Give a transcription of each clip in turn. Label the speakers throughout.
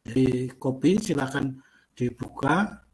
Speaker 1: Jadi copy, silakan dibuka.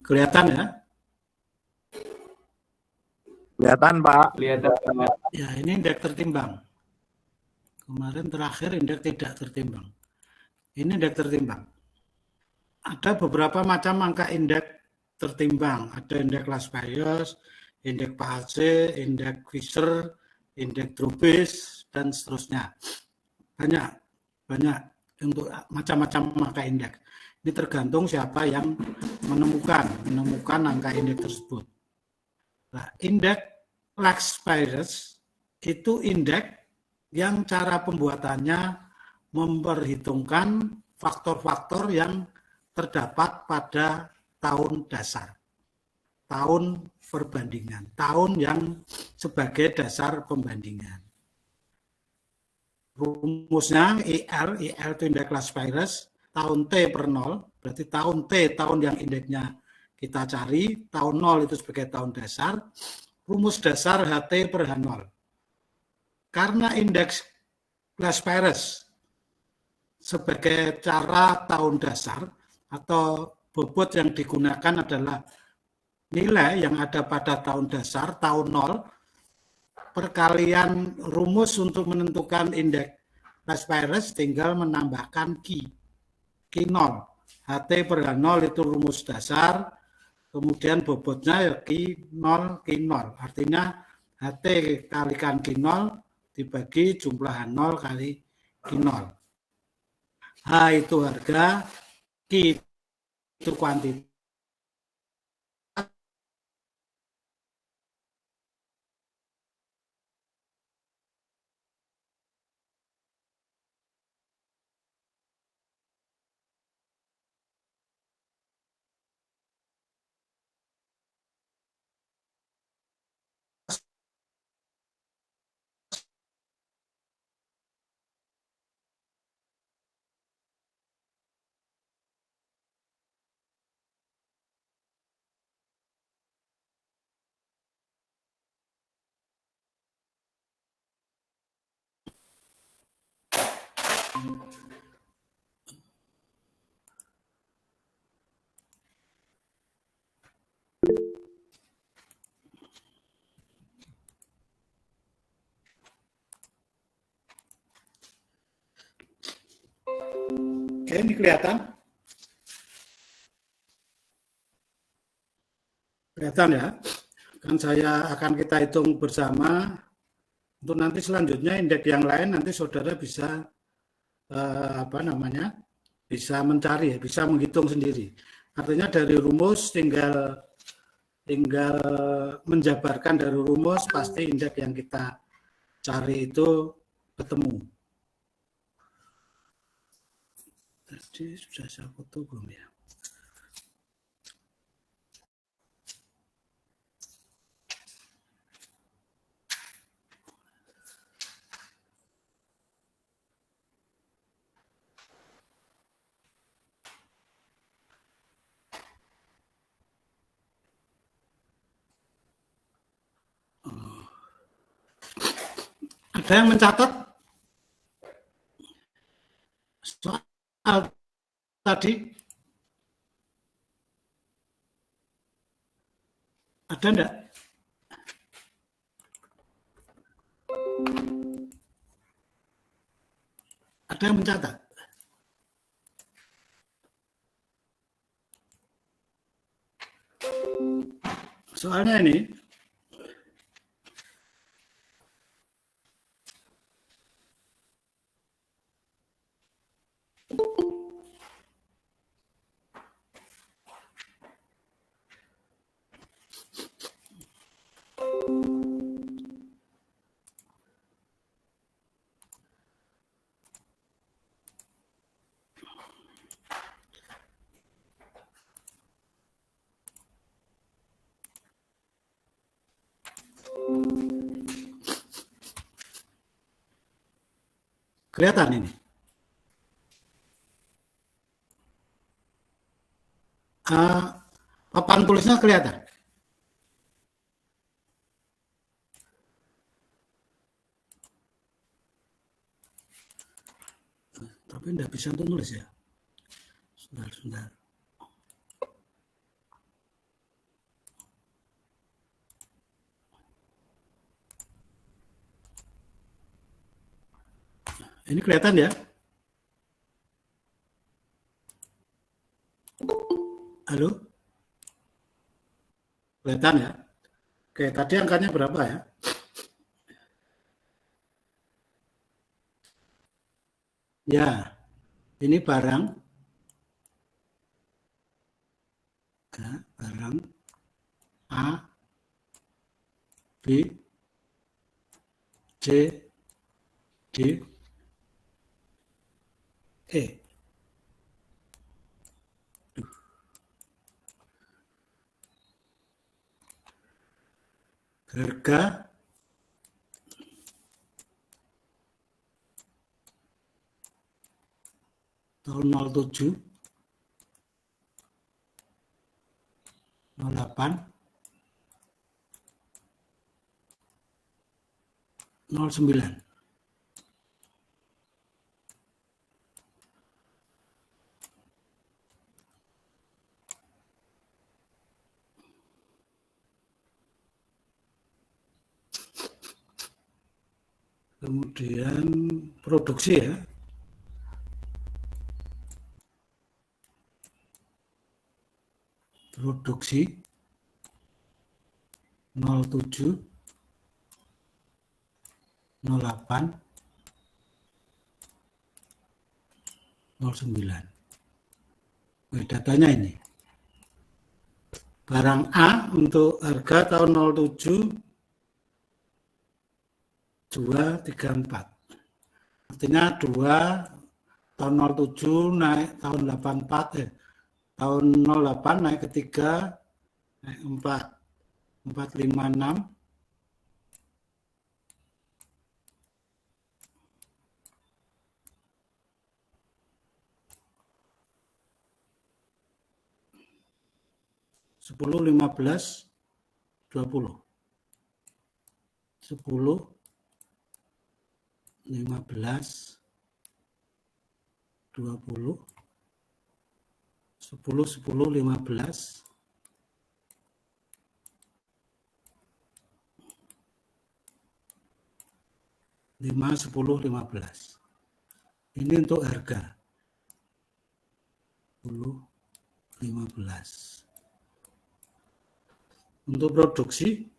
Speaker 1: Kelihatan ya?
Speaker 2: Kelihatan, Pak.
Speaker 3: Kelihatan.
Speaker 1: Ya, ini indeks tertimbang. Kemarin terakhir indeks tidak tertimbang. Ini indeks tertimbang. Ada beberapa macam angka indeks tertimbang. Ada indeks Las-Bayes, indeks PAC, indeks Fisher, indeks Drobis, dan seterusnya. Banyak untuk macam-macam angka indeks. Ini tergantung siapa yang menemukan angka indeks tersebut. Nah, indeks Las-Bayes itu indeks yang cara pembuatannya memperhitungkan faktor-faktor yang terdapat pada tahun dasar, tahun perbandingan, tahun yang sebagai dasar pembandingan. Rumusnya IL itu indeks Las-Bayes, tahun T per 0, berarti tahun T, tahun yang indeksnya kita cari, tahun 0 itu sebagai tahun dasar, rumus dasar HT per H0. Karena indeks Las-Bayes sebagai cara tahun dasar atau bobot yang digunakan adalah nilai yang ada pada tahun dasar, tahun 0, perkalian rumus untuk menentukan indeks Las-Bayes tinggal menambahkan Q0. HT per H0 itu rumus dasar, kemudian bobotnya ya Q0. Artinya HT kalikan Q0 dibagi jumlah H0 kali Q0. H itu harga, Q itu kuantitas. Oke, ini kelihatan? Kelihatan ya? Kan akan kita hitung bersama. Untuk nanti selanjutnya indeks yang lain nanti saudara bisa bisa mencari, bisa menghitung sendiri. Artinya dari rumus tinggal menjabarkan dari rumus, pasti indeks yang kita cari itu ketemu. Tadi sudah saya foto belum ya? Ada yang mencatat soal tadi? Ada enggak? Ada yang mencatat? Soalnya ini kelihatan ini. Papan tulisnya kelihatan. Tapi enggak bisa untuk nulis ya. Sebentar. Ini kelihatan ya? Halo? Kelihatan ya? Oke, tadi angkanya berapa ya? Ya, ini barang. Ya, barang A, B, C, D, E. Harga tahun 07, 08, 09. Kemudian produksi ya. Produksi 07, 08, 09. Datanya ini. Barang A untuk harga tahun 07 234. Artinya 2 tahun 07 naik tahun 84 tahun 08 naik ke 3 naik 4 456 10 15 20 10 15 20 10 10 15 5 10 15. Ini untuk harga 10 15. Untuk produksi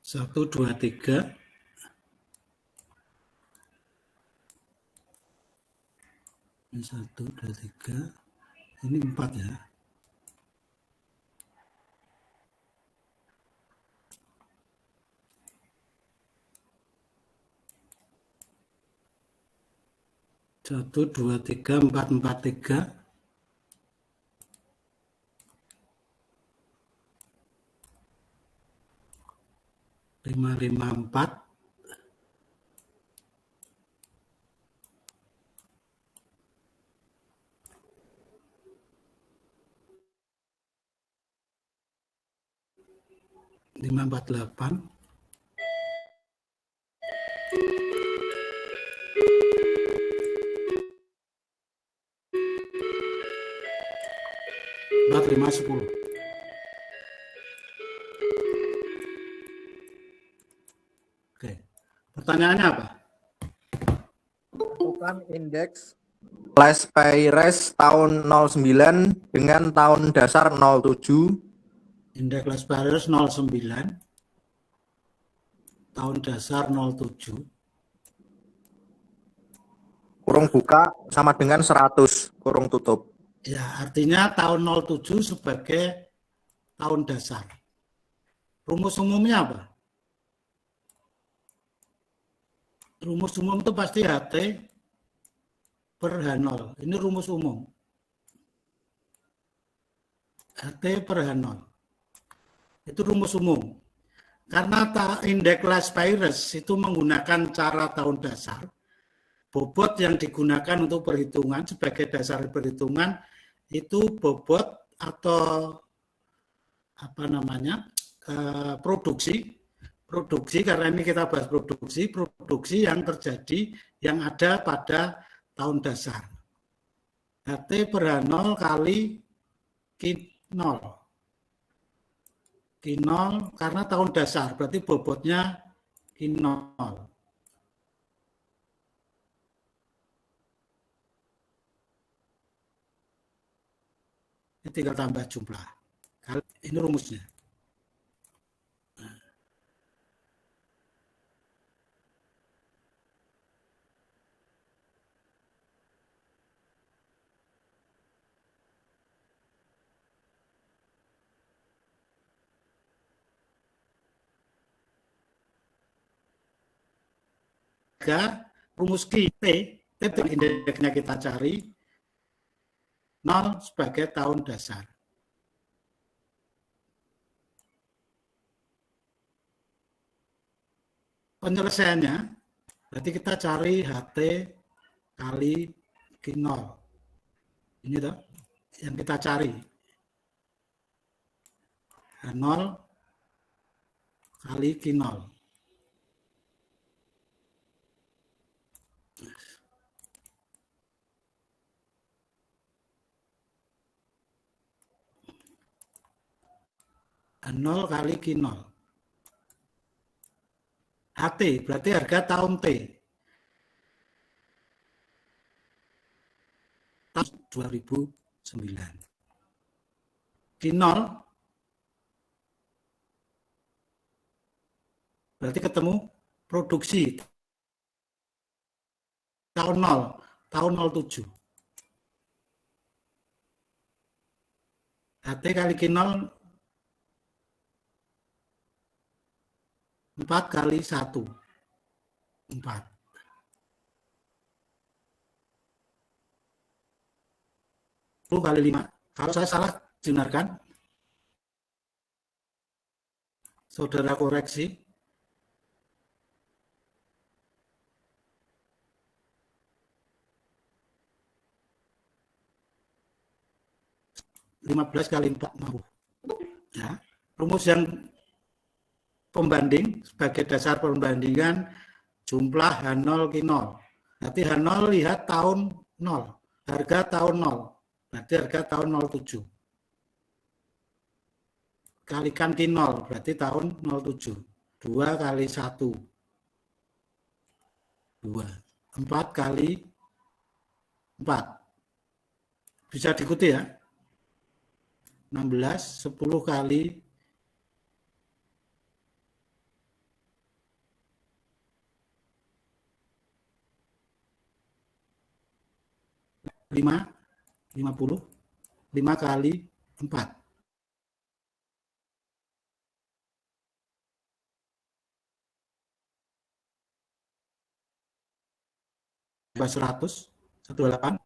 Speaker 1: 1 2 3 ini 1 2 3 ini 4 ya. Satu, dua, tiga, empat, tiga. 5 5 4. 5 4 8. 4 5 10. Oke. Pertanyaannya apa?
Speaker 2: Tentukan indeks Flash Payres tahun 09 dengan tahun dasar 07.
Speaker 1: Indeks Flash Payres 09. Tahun dasar 07.
Speaker 2: Kurung buka sama dengan 100, kurung tutup.
Speaker 1: Ya, artinya tahun 07 sebagai tahun dasar. Rumus umumnya apa? Rumus umum itu pasti HT per H0. Ini rumus umum. HT per H0. Itu rumus umum. Karena indeks Flash Payres itu menggunakan cara tahun dasar, bobot yang digunakan untuk perhitungan sebagai dasar perhitungan itu bobot atau produksi Produksi, karena ini kita bahas produksi yang terjadi, yang ada pada tahun dasar. HT per H0 kali Q0. Q0 karena tahun dasar, berarti bobotnya Q0. Ini tinggal tambah jumlah. Ini rumusnya. Rumus T indeksnya kita cari 0 sebagai tahun dasar. Penyelesaiannya berarti kita cari HT kali Q0. Ini tuh yang kita cari. H0 kali Q0. H0 kali Q0. HT berarti harga tahun T. Tahun 2009. Q0 berarti ketemu produksi tahun 0, tahun 07. HT kali Q0 4 kali 1. 4. Kali 5. Kalau saya salah, dengarkan. Saudara koreksi. (15 kali 4 60). Ya. Rumus yang pembanding sebagai dasar pembandingan jumlah H0 Q0. Nanti H0 lihat tahun 0, harga tahun 0, berarti harga tahun 07. Kalikan Q0, berarti tahun 07. 2 kali 1. 2. 4 kali 4. Bisa diikuti ya. 16, 10 kali 5, 50, 5 kali 4. 100, 18,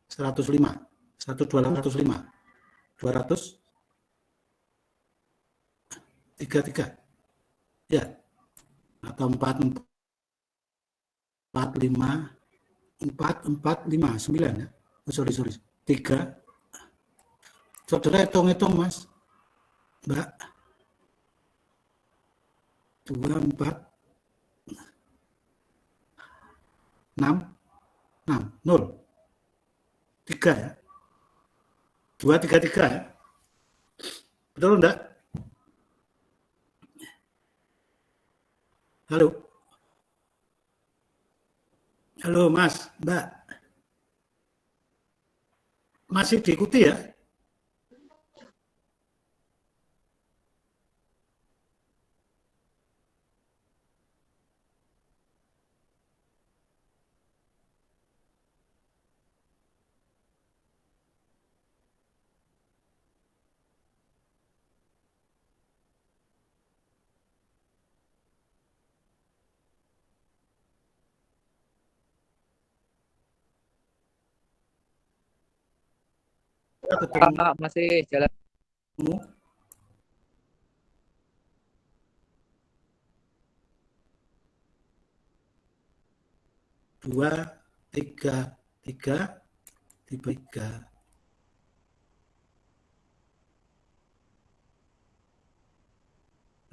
Speaker 1: 105, 105, 200, 33, ya, atau 4, 5, 9 ya, sorry, 3, saudara hitung-hitung mas, Mbak, 2, 4, 6, 0, 3 ya, 2, 3, 3 ya, betul enggak? Halo mas, Mbak, masih diikuti ya?
Speaker 3: Masih jalan.
Speaker 1: 2, 3, 3, 3,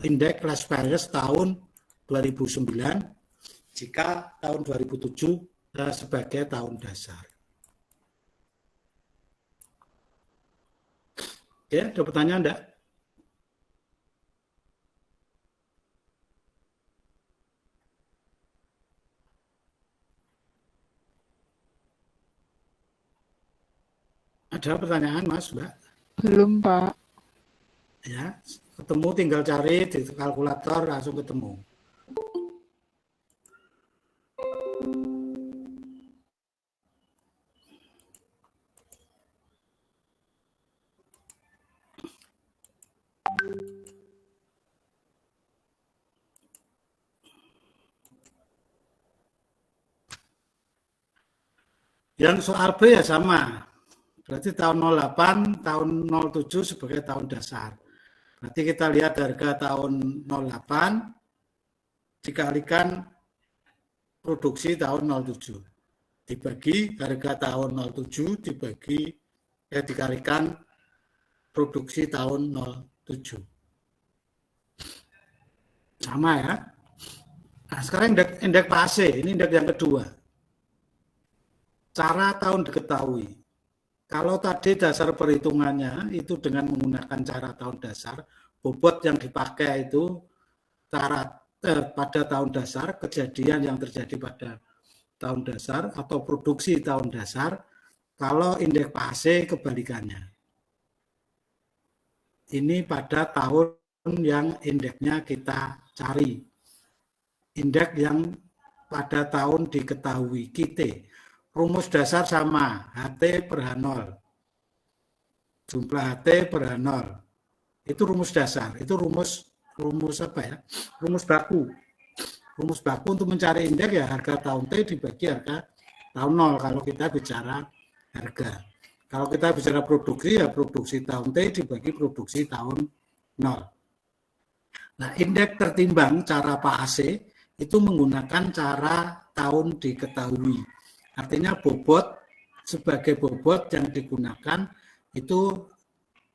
Speaker 1: indeks Las Vegas tahun 2009 jika tahun 2007 sebagai tahun dasar. Ya, ada pertanyaan enggak? Ada pertanyaan, Mas, Mbak?
Speaker 3: Belum, Pak.
Speaker 1: Ya, ketemu tinggal cari di kalkulator langsung ketemu. Yang soal B ya sama. Berarti tahun 08, tahun 07 sebagai tahun dasar. Berarti kita lihat harga tahun 08 dikalikan produksi tahun 07. Dibagi harga tahun 07 dikalikan produksi tahun 07. Sama ya. Nah, sekarang indeks PAC, ini indeks yang kedua. Cara tahun diketahui. Kalau tadi dasar perhitungannya itu dengan menggunakan cara tahun dasar, bobot yang dipakai itu pada tahun dasar, kejadian yang terjadi pada tahun dasar atau produksi tahun dasar. Kalau indeks PAC kebalikannya. Ini pada tahun yang indeksnya kita cari. Indeks yang pada tahun diketahui kita. Rumus dasar sama, HT per H0. Jumlah HT per H0. Itu rumus dasar, itu rumus apa ya? Rumus baku. Rumus baku untuk mencari indeks ya harga tahun T dibagi harga tahun 0 kalau kita bicara harga. Kalau kita bicara produksi ya produksi tahun T dibagi produksi tahun 0. Nah, indeks tertimbang cara PAC itu menggunakan cara tahun diketahui. Artinya bobot sebagai bobot yang digunakan itu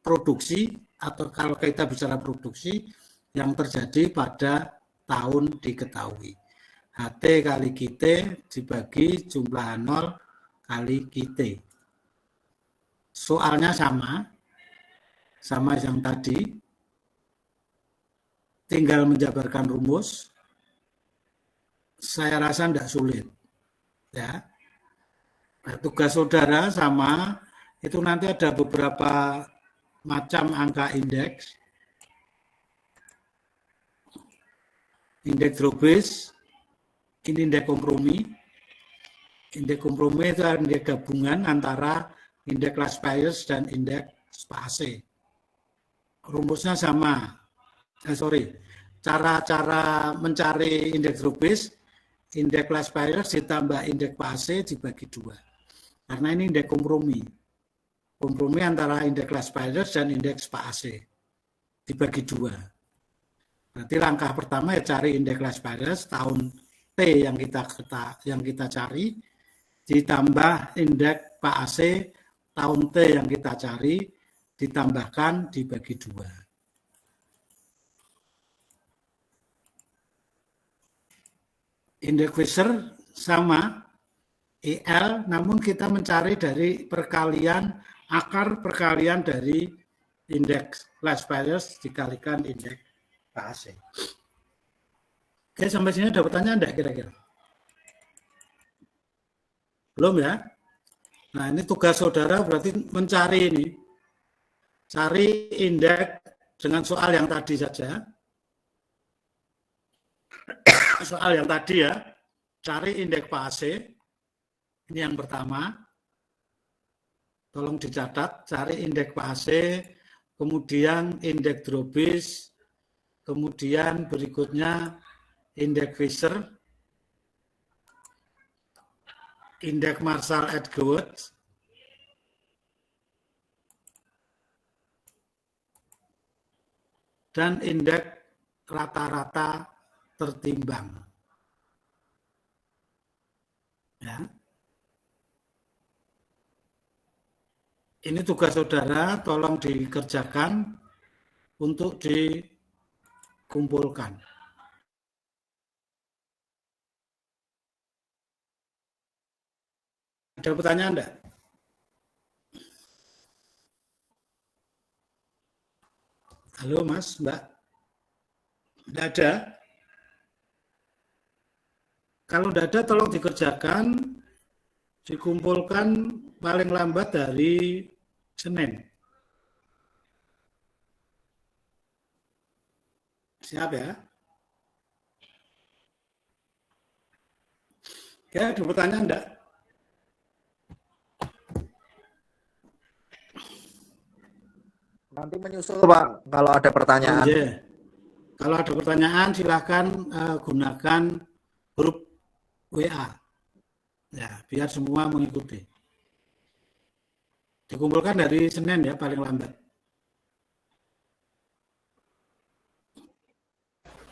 Speaker 1: produksi atau kalau kita bicara produksi yang terjadi pada tahun diketahui. HT kali KT dibagi jumlah 0 kali KT. Soalnya sama yang tadi. Tinggal menjabarkan rumus. Saya rasa tidak sulit. Ya. Nah, tugas saudara sama, itu nanti ada beberapa macam angka indeks. Indeks Drobis, ini indeks kompromi. Indeks kompromi itu indeks gabungan antara indeks Las Vegas dan indeks PAC. Rumusnya sama. Cara mencari indeks Drobis, indeks Las Vegas ditambah indeks PAC dibagi 2. Karena ini indeks kompromi. Kompromi antara indeks Las Vegas dan indeks PAC. Dibagi 2. Berarti langkah pertama ya cari indeks Las Vegas tahun T yang kita cari ditambah indeks PAC tahun T yang kita cari ditambahkan dibagi 2. Indeks Fisher sama EL, namun kita mencari dari akar perkalian dari indeks Las Vegas dikalikan indeks PAC. Oke, sampai sini ada pertanyaan enggak kira-kira? Belum ya? Nah, ini tugas saudara berarti mencari ini. Cari indeks dengan soal yang tadi saja. Soal yang tadi ya. Cari indeks PAC. Ini yang pertama. Tolong dicatat, cari indeks PAC, kemudian indeks Drobis, kemudian berikutnya indeks Fisher, indeks Marshall-Edgeworth, dan indeks rata-rata tertimbang. Ya. Ini tugas saudara, tolong dikerjakan untuk di kumpulkan. Ada pertanyaan enggak? Halo Mas, Mbak? Enggak ada? Kalau enggak ada tolong dikerjakan, dikumpulkan paling lambat dari Senin. Siap ya? Ya, ada pertanyaan enggak?
Speaker 2: Nanti menyusul Pak kalau ada pertanyaan.
Speaker 1: Oh, yeah. Kalau ada pertanyaan silahkan gunakan grup WA. Ya, biar semua mengikuti. Dikumpulkan dari Senin ya paling lambat.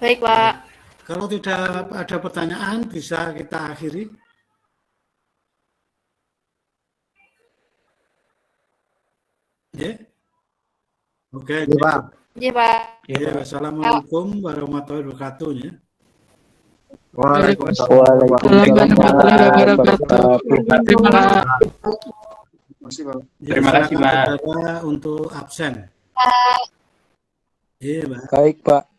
Speaker 3: Baik, Pak.
Speaker 1: Kalau tidak ada pertanyaan bisa kita akhiri. Ya. Oke.
Speaker 2: Iya, Pak.
Speaker 3: Iya, Pak.
Speaker 1: Ya, wassalamualaikum warahmatullahi wabarakatuh ya.
Speaker 2: Waalaikumsalam
Speaker 4: warahmatullahi wabarakatuh. Terima kasih.
Speaker 1: Terima kasih, Pak. Untuk absen.
Speaker 3: Pak.
Speaker 1: Iya, Pak.
Speaker 4: Baik, Pak.